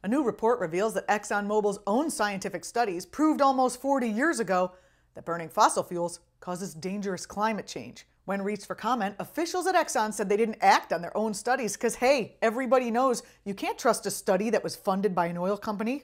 A new report reveals that ExxonMobil's own scientific studies proved almost 40 years ago that burning fossil fuels causes dangerous climate change. When reached for comment, officials at Exxon said they didn't act on their own studies because, hey, everybody knows you can't trust a study that was funded by an oil company.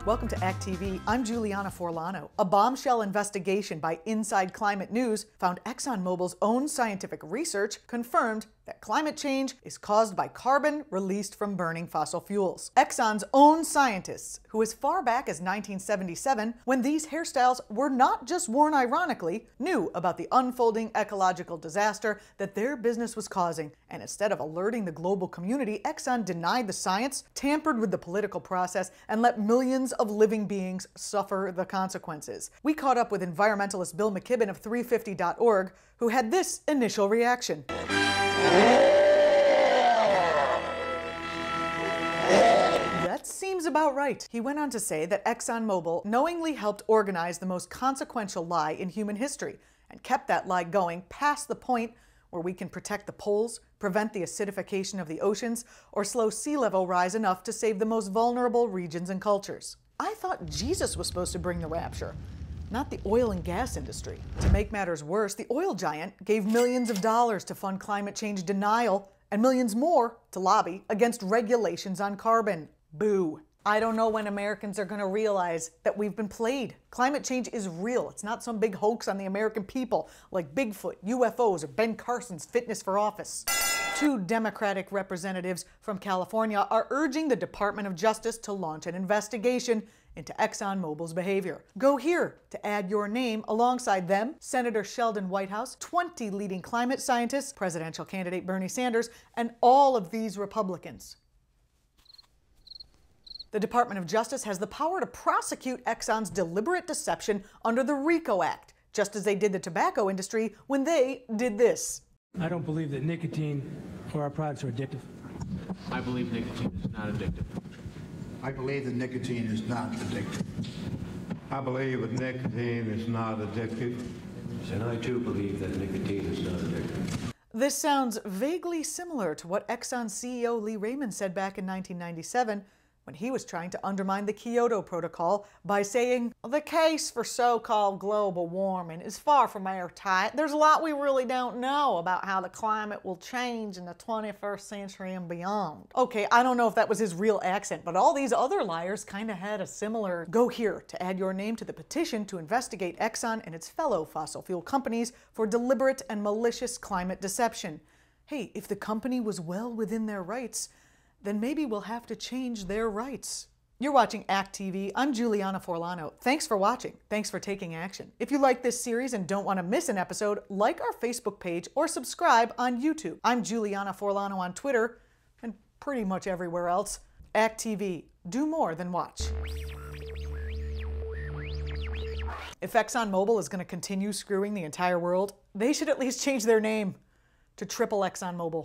Welcome to ACT TV. I'm Julianna Forlano. A bombshell investigation by Inside Climate News found ExxonMobil's own scientific research confirmed that climate change is caused by carbon released from burning fossil fuels. Exxon's own scientists, who as far back as 1977, when these hairstyles were not just worn ironically, knew about the unfolding ecological disaster that their business was causing. And instead of alerting the global community, Exxon denied the science, tampered with the political process, and let millions of living beings suffer the consequences. We caught up with environmentalist Bill McKibben of 350.org, who had this initial reaction. That seems about right. He went on to say that ExxonMobil knowingly helped organize the most consequential lie in human history and kept that lie going past the point where we can protect the poles, prevent the acidification of the oceans, or slow sea level rise enough to save the most vulnerable regions and cultures. I thought Jesus was supposed to bring the rapture, not the oil and gas industry. To make matters worse, the oil giant gave millions of dollars to fund climate change denial and millions more to lobby against regulations on carbon. Boo. I don't know when Americans are going to realize that we've been played. Climate change is real. It's not some big hoax on the American people like Bigfoot, UFOs, or Ben Carson's fitness for office. Two Democratic representatives from California are urging the Department of Justice to launch an investigation into ExxonMobil's behavior. Go here to add your name alongside them, Senator Sheldon Whitehouse, 20 leading climate scientists, presidential candidate Bernie Sanders, and all of these Republicans. The Department of Justice has the power to prosecute Exxon's deliberate deception under the RICO Act, just as they did the tobacco industry when they did this. I don't believe that nicotine or our products are addictive. I believe nicotine is not addictive. I believe that nicotine is not addictive. I believe that nicotine is not addictive. And I too believe that nicotine is not addictive. This sounds vaguely similar to what Exxon CEO Lee Raymond said back in 1997 when he was trying to undermine the Kyoto Protocol by saying, the case for so-called global warming is far from airtight. There's a lot we really don't know about how the climate will change in the 21st century and beyond. Okay, I don't know if that was his real accent, but all these other liars kind of had a similar. Go here to add your name to the petition to investigate Exxon and its fellow fossil fuel companies for deliberate and malicious climate deception. Hey, if the company was well within their rights, then maybe we'll have to change their rights. You're watching ACT TV. I'm Julianna Forlano. Thanks for watching. Thanks for taking action. If you like this series and don't want to miss an episode, like our Facebook page or subscribe on YouTube. I'm Julianna Forlano on Twitter and pretty much everywhere else. ACT TV. Do more than watch. If ExxonMobil is going to continue screwing the entire world, they should at least change their name to Triple ExxonMobil.